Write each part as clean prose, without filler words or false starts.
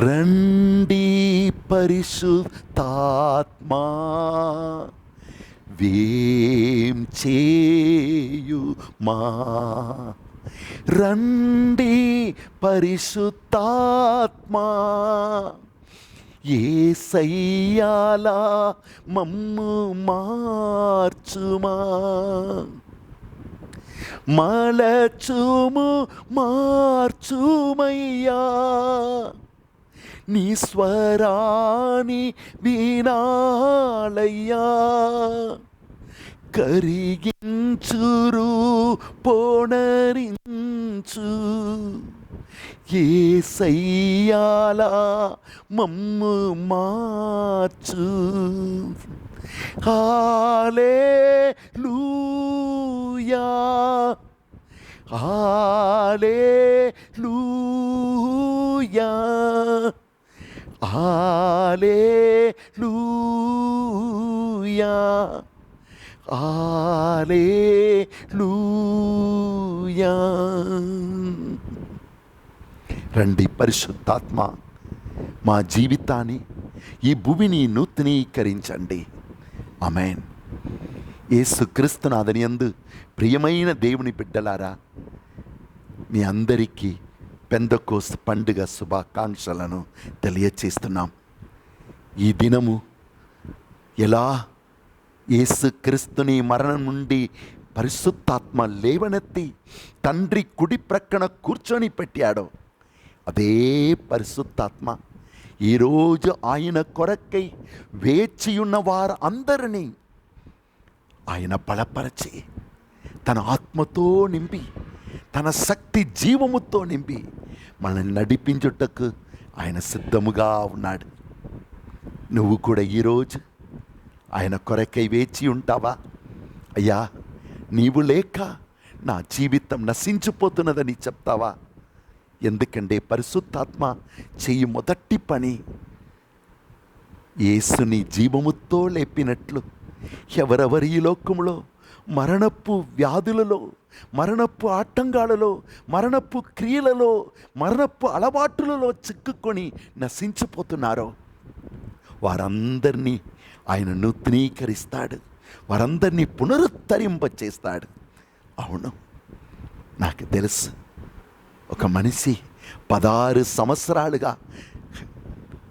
రండి పరిశుద్ధాత్మా వేం చేయుమా. రండి పరిశుద్ధాత్మా యేసయ్యాలా మమ్ము మార్చుమా. మలచుము మార్చుమయ్యా, నీ స్వరాని వినాలయ్యా. కరిగించురు పోనరించు యేసయ్యాలా మమ్ము మార్చు. హల్లెలూయా హల్లెలూయా హల్లెలూయా హల్లెలూయా. రండి పరిశుద్ధాత్మ, మా జీవితాన్ని, ఈ భూమిని నూతనీకరించండి. ఆమేన్. యేసుక్రీస్తునాథుని యందు ప్రియమైన దేవుని బిడ్డలారా, మీ అందరికీ పెందెకోస్తు పండుగ శుభాకాంక్షలను తెలియచేస్తున్నాం. ఈ దినము ఎలా యేసుక్రీస్తుని మరణం నుండి పరిశుద్ధాత్మ లేవనెత్తి తండ్రి కుడి ప్రక్కన కూర్చొని పెట్టాడో, అదే పరిశుద్ధాత్మ ఈరోజు ఆయన కొరకై వేచియున్న వారు అందరినీ ఆయన బలపరచి తన ఆత్మతో నింపి, తన శక్తి జీవముతో నింపి మనల్ని నడిపించుటకు ఆయన సిద్ధముగా ఉన్నాడు. నువ్వు కూడా ఈరోజు ఆయన కొరకై వేచి ఉంటావా? అయ్యా, నీవు లేక నా జీవితం నశించిపోతున్నదని చెప్తావా? ఎందుకంటే పరిశుద్ధాత్మ చెయ్యి మొదటి పని యేసుని జీవముతో లేపినట్లు ఎవరెవరి ఈ లోకములో మరణపు వ్యాధులలో, మరణపు ఆటంకాలలో, మరణపు క్రియలలో, మరణపు అలవాటులలో చిక్కుకొని నశించిపోతున్నారో వారందరినీ ఆయన నూతనీకరిస్తాడు, వారందరినీ పునరుద్ధరింపచేస్తాడు. అవును, నాకు తెలుసు. ఒక మనిషి 16 సంవత్సరాలుగా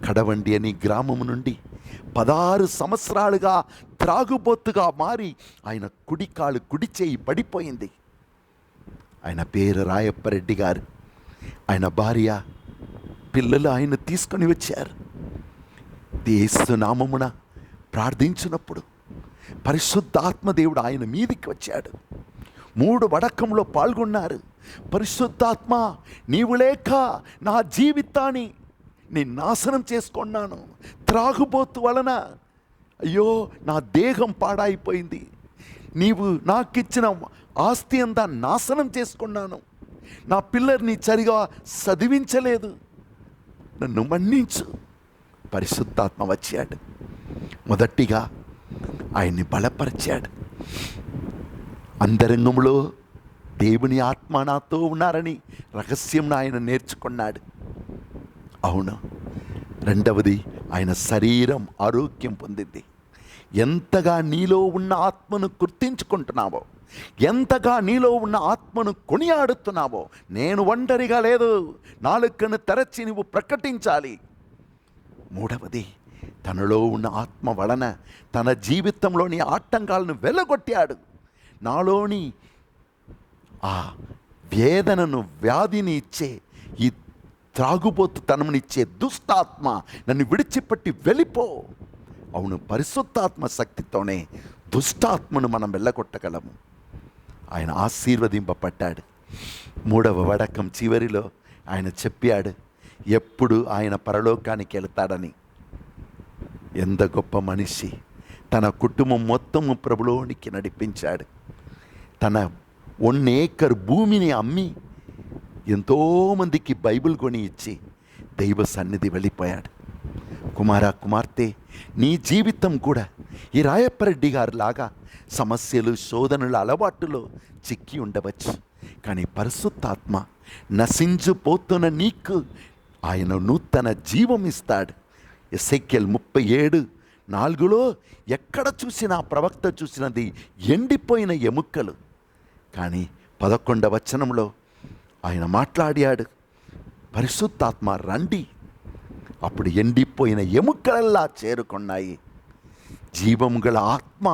కడవండి అని గ్రామం నుండి 16 సంవత్సరాలుగా త్రాగుబోతుగా మారి ఆయన కుడికాలు కుడి చేయి పడిపోయింది. ఆయన పేరు రాయప్పరెడ్డి గారు. ఆయన భార్య పిల్లలు ఆయన తీసుకొని వచ్చారు. యేసు నామమున ప్రార్థించినప్పుడు పరిశుద్ధాత్మదేవుడు ఆయన మీదికి వచ్చాడు. 3 వడకంలో పాల్గొన్నారు. పరిశుద్ధాత్మ, నీవు లేక నా జీవితాన్ని నేను నాశనం చేసుకున్నాను. త్రాగుబోతు వలన అయ్యో నా దేహం పాడైపోయింది. నీవు నాకిచ్చిన ఆస్తి అంతా నాశనం చేసుకున్నాను. నా పిల్లల్ని సరిగా చదివించలేదు. నన్ను మన్నించు. పరిశుద్ధాత్మ వచ్చాడు. మొదటిగా ఆయన్ని బలపరిచాడు. అంతరంగంలో దేవుని ఆత్మ నాతో ఉన్నారని రహస్యం ఆయన నేర్చుకున్నాడు. అవును. రెండవది, ఆయన శరీరం ఆరోగ్యం పొందింది. ఎంతగా నీలో ఉన్న ఆత్మను గుర్తించుకుంటున్నావో, ఎంతగా నీలో ఉన్న ఆత్మను కొనియాడుతున్నావో, నేను ఒంటరిగా లేదు, నాలుకను తెరచి నువ్వు ప్రకటించాలి. మూడవది, తనలో ఉన్న ఆత్మ వలన తన జీవితంలోని ఆటంకాలను వెలగొట్టాడు. నాలోని ఆ వేదనను, వ్యాధిని ఇచ్చే, ఈ త్రాగుబోతుతనమునిచ్చే దుష్టాత్మ నన్ను విడిచిపెట్టి వెళ్ళిపో. అవును, పరిశుద్ధాత్మ శక్తితోనే దుష్టాత్మను మనం వెళ్ళగొట్టగలము. ఆయన ఆశీర్వదింపబడ్డాడు. 3వ వడకం చివరిలో ఆయన చెప్పాడు ఎప్పుడు ఆయన పరలోకానికి వెళతాడని. ఎంత గొప్ప మనిషి! తన కుటుంబం మొత్తము ప్రభులోనికి నడిపించాడు. తన 1 ఏకర్ భూమిని అమ్మి ఎంతోమందికి బైబిల్ కొని ఇచ్చి దైవ సన్నిధి వెళ్ళిపోయాడు. కుమారా, కుమార్తె, నీ జీవితం కూడా ఈ రాయప్పరెడ్డి గారు లాగా సమస్యలు, శోధనల అలవాటులో చిక్కి ఉండవచ్చు. కానీ పరిశుద్ధాత్మ నశించిపోతున్న నీకు ఆయన నూతన జీవం ఇస్తాడు. ఎసెకియల్ 37:4 ఎక్కడ చూసినా ప్రవక్త చూసినది ఎండిపోయిన ఎముకలు. కానీ 11వ వచనంలో ఆయన మాట్లాడాడు, పరిశుద్ధాత్మ రండి. అప్పుడు ఎండిపోయిన ఎముకలల్లా చేరుకున్నాయి. జీవం గల ఆత్మ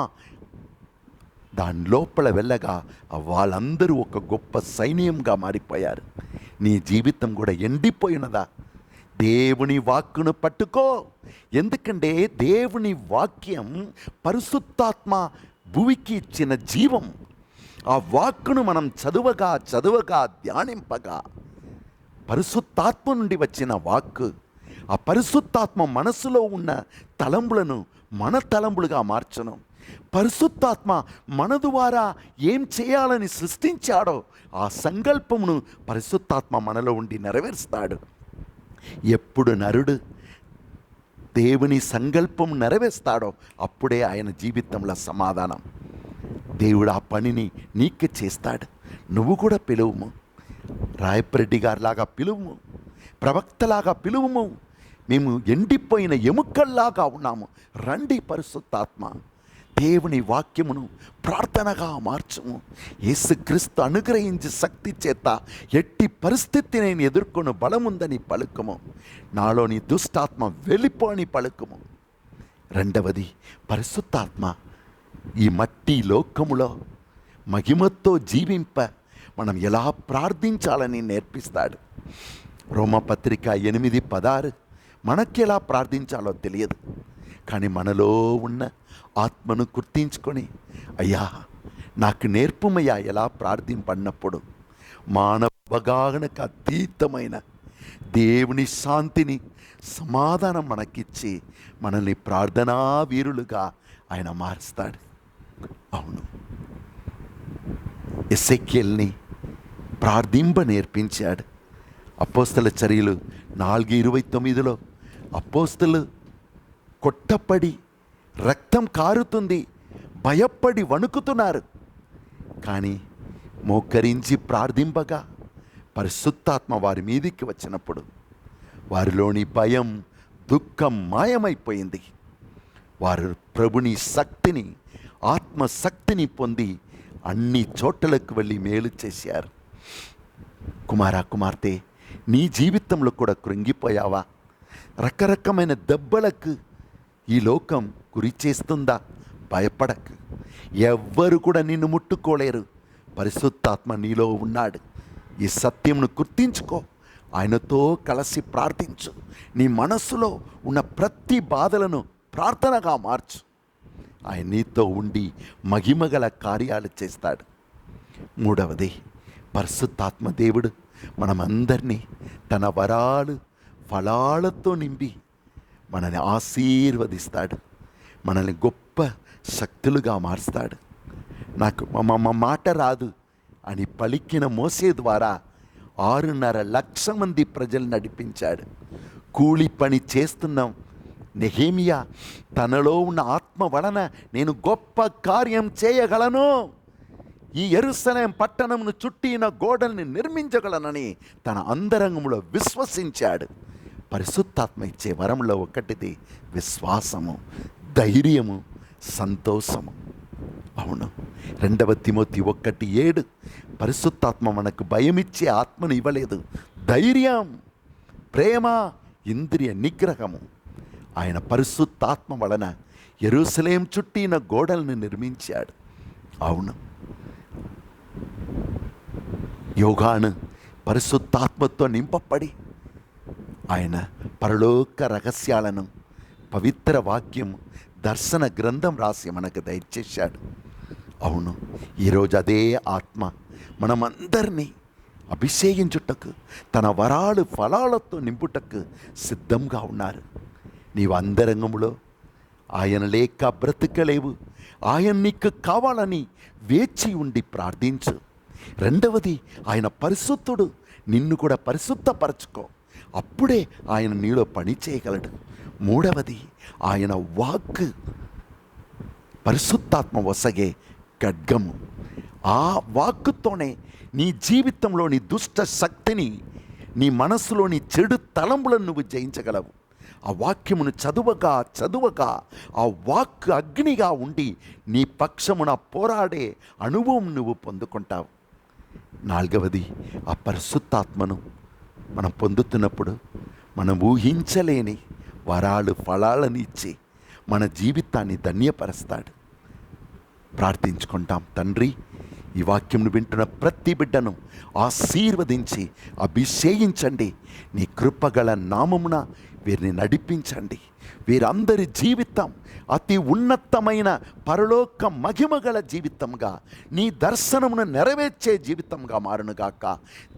దాని లోపల వెళ్ళగా వాళ్ళందరూ ఒక గొప్ప సైన్యంగా మారిపోయారు. నీ జీవితం కూడా ఎండిపోయినదా? దేవుని వాక్కును పట్టుకో. ఎందుకంటే దేవుని వాక్యం పరిశుద్ధాత్మ భూమికి ఇచ్చిన జీవం. ఆ వాక్కును మనం చదువగా ధ్యానింపగా పరిశుద్ధాత్మ నుండి వచ్చిన వాక్కు, ఆ పరిశుద్ధాత్మ మనసులో ఉన్న తలంపులను మన తలంపులుగా మార్చను. పరిశుద్ధాత్మ మన ద్వారా ఏం చేయాలని సృష్టించాడో ఆ సంకల్పమును పరిశుద్ధాత్మ మనలో ఉండి నెరవేరుస్తాడు. ఎప్పుడు నరుడు దేవుని సంకల్పం నెరవేరుస్తాడో అప్పుడే ఆయన జీవితంలో సమాధానం. దేవుడు ఆ పనిని నీకు చేస్తాడు. నువ్వు కూడా పిలువుము, రాయపరెడ్డి గారిలాగా పిలువుము, ప్రవక్తలాగా పిలువుము. మేము ఎండిపోయిన ఎముకల్లాగా ఉన్నాము. రండి పరిశుద్ధాత్మ, దేవుని వాక్యమును ప్రార్థనగా మార్చము. యేసుక్రీస్తు అనుగ్రహించి శక్తి చేత ఎట్టి పరిస్థితి నేను ఎదుర్కొను బలముందని పలుకము. నాలోని దుష్టాత్మ వెళ్ళిపోని పలుకము. రెండవది, పరిశుద్ధాత్మ ఈ మట్టి లోకములో మహిమతో జీవింప మనం ఎలా ప్రార్థించాలని నేర్పిస్తాడు. రోమపత్రిక 8:16 మనకెలా ప్రార్థించాలో తెలియదు, కానీ మనలో ఉన్న ఆత్మను గుర్తించుకొని, అయ్యా నాకు నేర్పుమయ్యా ఎలా ప్రార్థింపన్నప్పుడు మానవ అవగాహనకు అతీతమైన దేవుని శాంతిని, సమాధానం మనకిచ్చి మనల్ని ప్రార్థనా వీరులుగా ఆయన మారుస్తాడు. అవును, ఎసెకియల్ని ప్రార్థింప నేర్పించాడు. అపోస్తల చర్యలు 4:29 అపోస్తలు కొట్టపడి రక్తం కారుతుంది, భయపడి వణుకుతున్నారు. కానీ మోకరించి ప్రార్థింపగా పరిశుద్ధాత్మ వారి మీదికి వచ్చినప్పుడు వారిలోని భయం, దుఃఖం మాయమైపోయింది. వారు ప్రభుని శక్తిని, ఆత్మశక్తిని పొంది అన్ని చోట్లకు వెళ్ళి మేలు చేశారు. కుమార్తె, నీ జీవితంలో కూడా కృంగిపోయావా? రకరకమైన దెబ్బలకు ఈ లోకం గురి చేస్తుందా? భయపడకు. ఎవ్వరు కూడా నిన్ను ముట్టుకోలేరు. పరిశుద్ధాత్మ నీలో ఉన్నాడు. ఈ సత్యంను గుర్తించుకో. ఆయనతో కలిసి ప్రార్థించు. నీ మనస్సులో ఉన్న ప్రతి బాధలను ప్రార్థనగా మార్చు. ఆయన నీతో ఉండి మహిమగల కార్యాలు చేస్తాడు. మూడవది, పరిశుద్ధాత్మ దేవుడు మనమందరినీ తన వరాలు, ఫలాలతో నింపి మనల్ని ఆశీర్వదిస్తాడు. మనల్ని గొప్ప శక్తులుగా మారుస్తాడు. నాకు మాట రాదు అని పలికిన మోసే ద్వారా 6.5 లక్షల మంది ప్రజలు నడిపించాడు. కూలి పని చేస్తున్నాం నెహెమియా తనలో ఉన్న ఆత్మ వలన నేను గొప్ప కార్యం చేయగలను, ఈ యెరూషలేము పట్టణమును చుట్టిన గోడల్ని నిర్మించగలనని తన అంతరంగంలో విశ్వసించాడు. పరిశుద్ధాత్మ ఇచ్చే వరంలో ఒకటిది విశ్వాసము, ధైర్యము, సంతోషము. అవును, 2 తిమోతి 1:7 పరిశుద్ధాత్మ మనకు భయమిచ్చే ఆత్మను ఇవ్వలేదు, ధైర్యం, ప్రేమ, ఇంద్రియ నిగ్రహము. ఆయన పరిశుద్ధాత్మ వలన యెరూషలేము చుట్టిన గోడలను నిర్మించాడు. అవును, యోహాను పరిశుద్ధాత్మతో నింపబడి ఆయన పరలోక రహస్యాలను, పవిత్ర వాక్యం, దర్శన గ్రంథం రాసి మనకు దయచేశాడు. అవును, ఈరోజు అదే ఆత్మ మనమందరినీ అభిషేకించుటకు, తన వరాలు ఫలాలతో నింపుటకు సిద్ధంగా ఉన్నారు. నీవు అంతరంగంలో ఆయన లేక బ్రతకలేవు. ఆయన నీకు కావాలని వేచి ఉండి ప్రార్థించు. రెండవది, ఆయన పరిశుద్ధుడు, నిన్ను కూడా పరిశుద్ధపరచుకో, అప్పుడే ఆయన నీలో పని చేయగలడు. మూడవది, ఆయన వాక్ పరిశుద్ధాత్మ వసగే ఖడ్గము. ఆ వాక్కుతోనే నీ జీవితంలోని దుష్ట శక్తిని నీ మనస్సులోని చెడు తలంపులను నువ్వు జయించగలవు. ఆ వాక్యమును చదువగా చదువగా ఆ వాక్ అగ్నిగా ఉండి నీ పక్షమున పోరాడే అనుభవం నువ్వు పొందుకుంటావు. 4వది, ఆ పరిశుద్ధాత్మను మనం పొందుతున్నప్పుడు మనం ఊహించలేని వరాలు ఫలాలను ఇచ్చి మన జీవితాన్ని ధన్యపరుస్తాడు. ప్రార్థించుకుంటాం. తండ్రి, ఈ వాక్యంను వింటున్న ప్రతి బిడ్డను ఆశీర్వదించి అభిషేకించండి. నీ కృపగల నామమున వీరిని నడిపించండి. వీరందరి జీవితం అతి ఉన్నతమైన పరలోక మహిమగల జీవితంగా, నీ దర్శనమును నెరవేర్చే జీవితంగా మారునుగాక.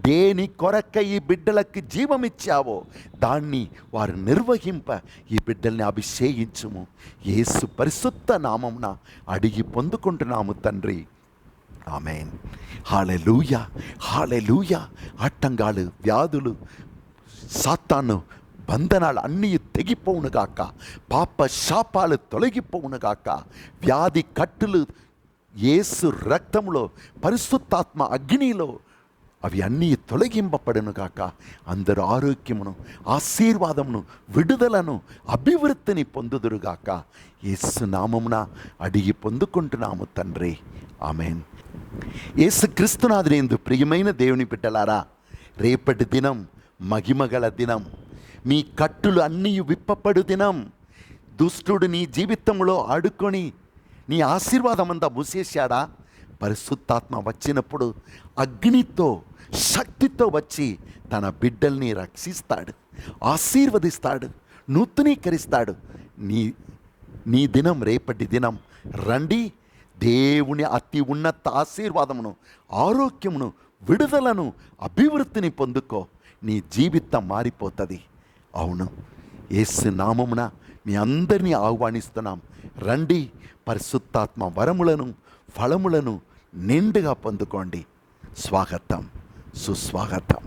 దేని కొరక ఈ బిడ్డలకి జీవమిచ్చావో దాన్ని వారు నిర్వహింప ఈ బిడ్డల్ని అభిషేకించుము. యేసు పరిశుద్ధ నామమున అడిగి పొందుకుంటున్నాము తండ్రి. ఆమేన్. హల్లెలూయా, హల్లెలూయా. ఆటంకాలు, వ్యాధులు, సాతాను బంధనాలు అన్నీ తెగిపోవునుగాక. పాప శాపాలు తొలగిపోవునుగాక. వ్యాధి కట్టులు యేసు రక్తంలో, పరిశుద్ధాత్మ అగ్నిలో అవి అన్నీ తొలగింపబడునుగాక. అందరూ ఆరోగ్యమును, ఆశీర్వాదమును, విడుదలను, అభివృద్ధిని పొందుదురుగాక. యేసు నామమున అడిగి పొందుకుంటున్నాము తండ్రి. ఆమేన్. యేసు క్రీస్తునాథునియందు ప్రియమైన దేవుని బిడ్డలారా, రేపటి దినం మహిమగల దినం. మీ కట్టులు అన్నీ విప్పపడు దినం. దుష్టుడు నీ జీవితంలో ఆడుకొని నీ ఆశీర్వాదమంతా మూసేశాడా? పరిశుద్ధాత్మ వచ్చినప్పుడు అగ్నితో, శక్తితో వచ్చి తన బిడ్డల్ని రక్షిస్తాడు, ఆశీర్వదిస్తాడు, నూతనీకరిస్తాడు. నీ దినం రేపటి దినం. రండి, దేవుని అతి ఉన్నత ఆశీర్వాదమును, ఆరోగ్యమును, విడుదలను, అభివృద్ధిని పొందుకో. నీ జీవితం మారిపోతుంది. అవును, యేసు నామమున మీ అందరినీ ఆహ్వానిస్తున్నాం. రండి, పరిశుద్ధాత్మ వరములను, ఫలములను నిండుగా పొందుకోండి. స్వాగతం, సుస్వాగతం.